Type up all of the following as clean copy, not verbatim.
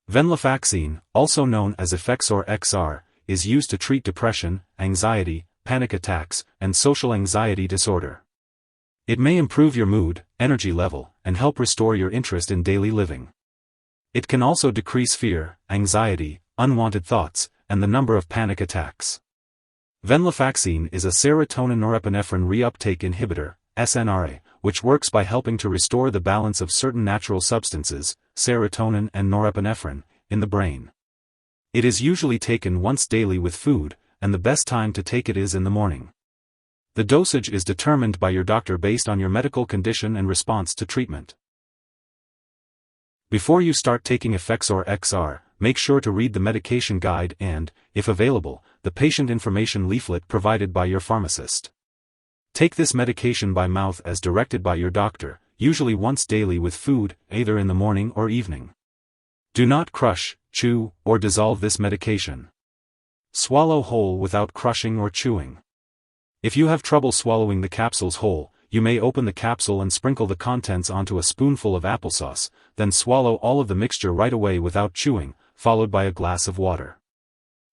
Venlafaxine, also known as Effexor Xr, is used to treat depression, anxiety, panic attacks, and social anxiety disorder. It may improve your mood, energy level, and help restore your interest in daily living. It can also decrease fear, anxiety, unwanted thoughts, and the number of panic attacks. Venlafaxine is a serotonin-norepinephrine reuptake inhibitor, SNRI, which works by helping to restore the balance of certain natural substances, serotonin and norepinephrine, in the brain. It is usually taken once daily with food, and the best time to take it is in the morning. The dosage is determined by your doctor based on your medical condition and response to treatment. Before you start taking Effexor Xr, make sure to read the medication guide and, if available, the patient information leaflet provided by your pharmacist. Take this medication by mouth as directed by your doctor, usually once daily with food, either in the morning or evening. Do not crush, chew, or dissolve this medication. Swallow whole without crushing or chewing. If you have trouble swallowing the capsules whole, you may open the capsule and sprinkle the contents onto a spoonful of applesauce, then swallow all of the mixture right away without chewing, followed by a glass of water.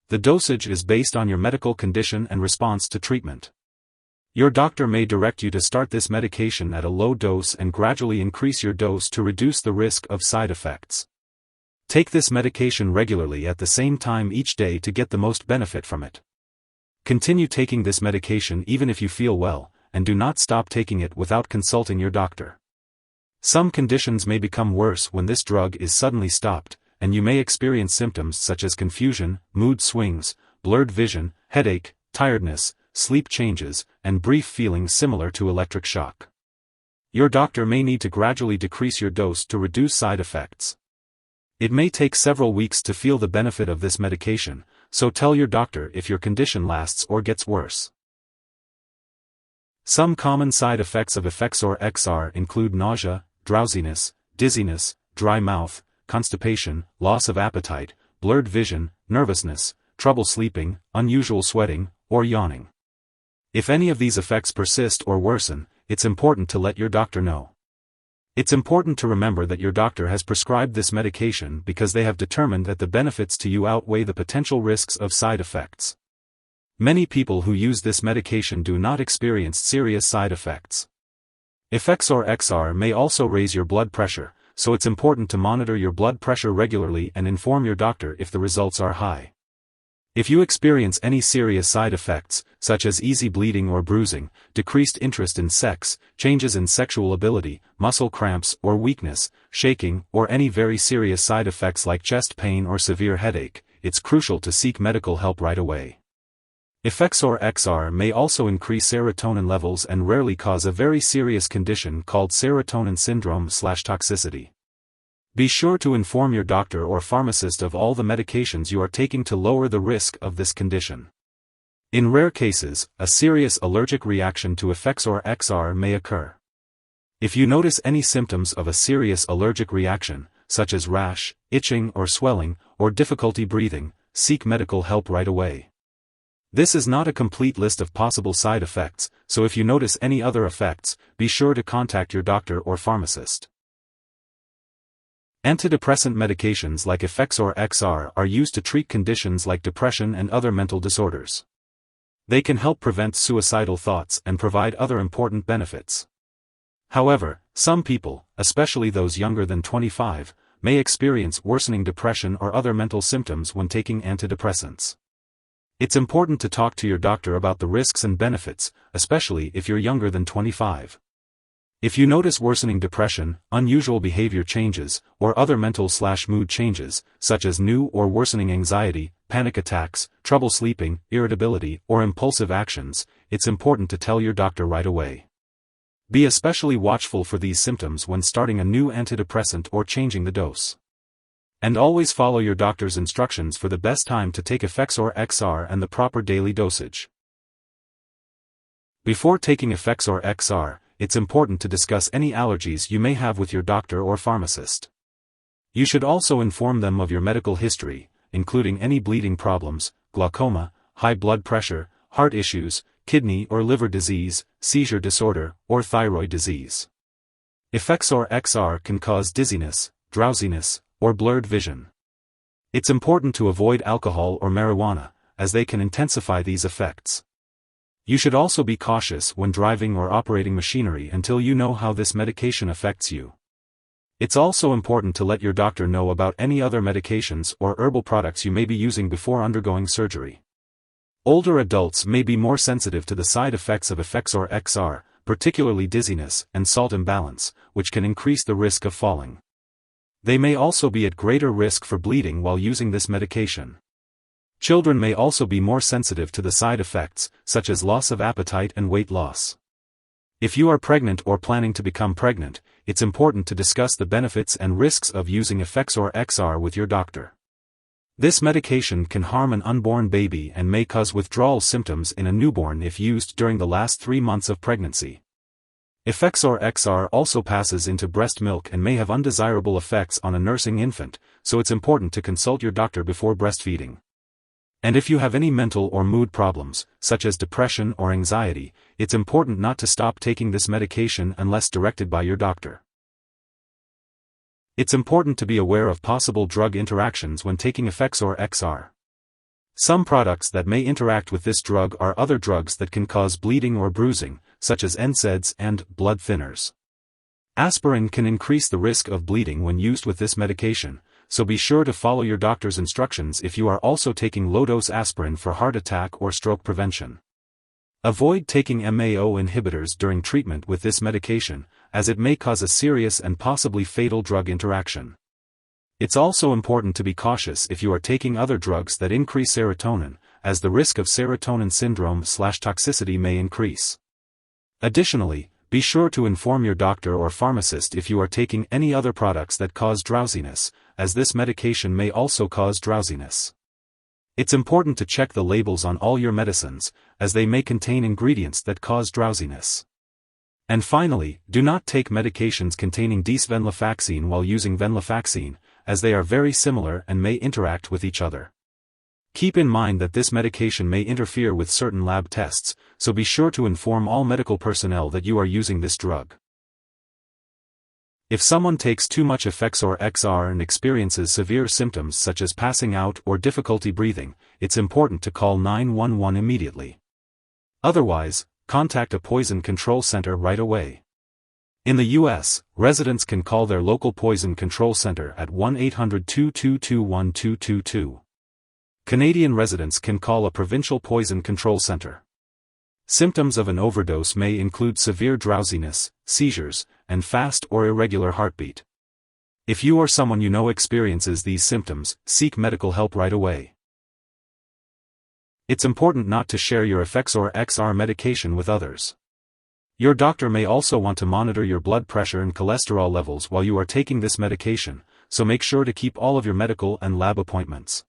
The dosage is based on your medical condition and response to treatment. Your doctor may direct you to start this medication at a low dose and gradually increase your dose to reduce the risk of side effects. Take this medication regularly at the same time each day to get the most benefit from it. Continue taking this medication even if you feel well, and do not stop taking it without consulting your doctor. Some conditions may become worse when this drug is suddenly stopped, and you may experience symptoms such as confusion, mood swings, blurred vision, headache, tiredness, sleep changes, and brief feelings similar to electric shock. Your doctor may need to gradually decrease your dose to reduce side effects. It may take several weeks to feel the benefit of this medication, so tell your doctor if your condition lasts or gets worse. Some common side effects of Effexor Xr include nausea, drowsiness, dizziness, dry mouth, constipation, loss of appetite, blurred vision, nervousness, trouble sleeping, unusual sweating, or yawning. If any of these effects persist or worsen, it's important to let your doctor know. It's important to remember that your doctor has prescribed this medication because they have determined that the benefits to you outweigh the potential risks of side effects. Many people who use this medication do not experience serious side effects. Effexor Xr may also raise your blood pressure, so it's important to monitor your blood pressure regularly and inform your doctor if the results are high. If you experience any serious side effects, such as easy bleeding or bruising, decreased interest in sex, changes in sexual ability, muscle cramps or weakness, shaking, or any very serious side effects like chest pain or severe headache, it's crucial to seek medical help right away. Effexor Xr may also increase serotonin levels and rarely cause a very serious condition called serotonin syndrome/toxicity. Be sure to inform your doctor or pharmacist of all the medications you are taking to lower the risk of this condition. In rare cases, a serious allergic reaction to Effexor Xr may occur. If you notice any symptoms of a serious allergic reaction, such as rash, itching or swelling, or difficulty breathing, seek medical help right away. This is not a complete list of possible side effects, so if you notice any other effects, be sure to contact your doctor or pharmacist. Antidepressant medications like Effexor Xr are used to treat conditions like depression and other mental disorders. They can help prevent suicidal thoughts and provide other important benefits. However, some people, especially those younger than 25, may experience worsening depression or other mental symptoms when taking antidepressants. It's important to talk to your doctor about the risks and benefits, especially if you're younger than 25. If you notice worsening depression, unusual behavior changes, or other mental/mood changes, such as new or worsening anxiety, panic attacks, trouble sleeping, irritability, or impulsive actions, it's important to tell your doctor right away. Be especially watchful for these symptoms when starting a new antidepressant or changing the dose. And always follow your doctor's instructions for the best time to take Effexor Xr and the proper daily dosage. Before taking Effexor Xr, it's important to discuss any allergies you may have with your doctor or pharmacist. You should also inform them of your medical history, including any bleeding problems, glaucoma, high blood pressure, heart issues, kidney or liver disease, seizure disorder, or thyroid disease. Effexor Xr can cause dizziness, drowsiness, or blurred vision. It's important to avoid alcohol or marijuana, as they can intensify these effects. You should also be cautious when driving or operating machinery until you know how this medication affects you. It's also important to let your doctor know about any other medications or herbal products you may be using before undergoing surgery. Older adults may be more sensitive to the side effects of Effexor Xr, particularly dizziness and salt imbalance, which can increase the risk of falling. They may also be at greater risk for bleeding while using this medication. Children may also be more sensitive to the side effects, such as loss of appetite and weight loss. If you are pregnant or planning to become pregnant, it's important to discuss the benefits and risks of using Effexor Xr with your doctor. This medication can harm an unborn baby and may cause withdrawal symptoms in a newborn if used during the last 3 months of pregnancy. Effexor Xr also passes into breast milk and may have undesirable effects on a nursing infant, so it's important to consult your doctor before breastfeeding. And if you have any mental or mood problems, such as depression or anxiety, it's important not to stop taking this medication unless directed by your doctor. It's important to be aware of possible drug interactions when taking Effexor Xr. Some products that may interact with this drug are other drugs that can cause bleeding or bruising, such as NSAIDs and blood thinners. Aspirin can increase the risk of bleeding when used with this medication, so be sure to follow your doctor's instructions if you are also taking low-dose aspirin for heart attack or stroke prevention. Avoid taking MAO inhibitors during treatment with this medication, as it may cause a serious and possibly fatal drug interaction. It's also important to be cautious if you are taking other drugs that increase serotonin, as the risk of serotonin syndrome/toxicity may increase. Additionally, be sure to inform your doctor or pharmacist if you are taking any other products that cause drowsiness, as this medication may also cause drowsiness. It's important to check the labels on all your medicines, as they may contain ingredients that cause drowsiness. And finally, do not take medications containing Venlafaxine while using Venlafaxine, as they are very similar and may interact with each other. Keep in mind that this medication may interfere with certain lab tests, so be sure to inform all medical personnel that you are using this drug. If someone takes too much Effexor Xr and experiences severe symptoms such as passing out or difficulty breathing, it's important to call 911 immediately. Otherwise, contact a poison control center right away. In the U.S., residents can call their local poison control center at 1-800-222-1222. Canadian residents can call a provincial poison control center. Symptoms of an overdose may include severe drowsiness, seizures, and fast or irregular heartbeat. If you or someone you know experiences these symptoms, seek medical help right away. It's important not to share your Effexor Xr medication with others. Your doctor may also want to monitor your blood pressure and cholesterol levels while you are taking this medication, so make sure to keep all of your medical and lab appointments.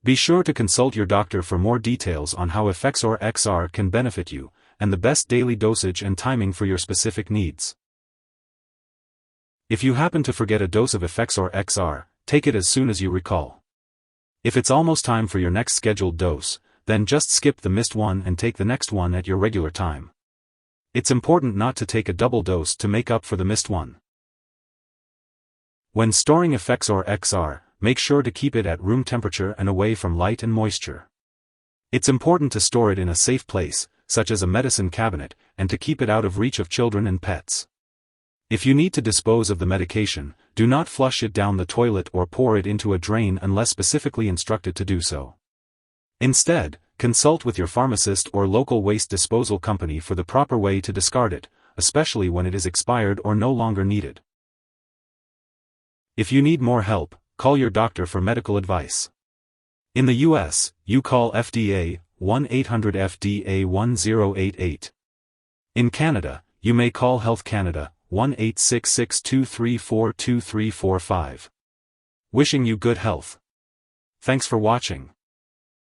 Be sure to consult your doctor for more details on how Effexor Xr can benefit you, and the best daily dosage and timing for your specific needs. If you happen to forget a dose of Effexor Xr, take it as soon as you recall. If it's almost time for your next scheduled dose, then just skip the missed one and take the next one at your regular time. It's important not to take a double dose to make up for the missed one. When storing Effexor Xr, make sure to keep it at room temperature and away from light and moisture. It's important to store it in a safe place, such as a medicine cabinet, and to keep it out of reach of children and pets. If you need to dispose of the medication, do not flush it down the toilet or pour it into a drain unless specifically instructed to do so. Instead, consult with your pharmacist or local waste disposal company for the proper way to discard it, especially when it is expired or no longer needed. If you need more help, call your doctor for medical advice. In the U.S., you call FDA, 1-800-FDA-1088. In Canada, you may call Health Canada, 1-866-234-2345. Wishing you good health. Thanks for watching.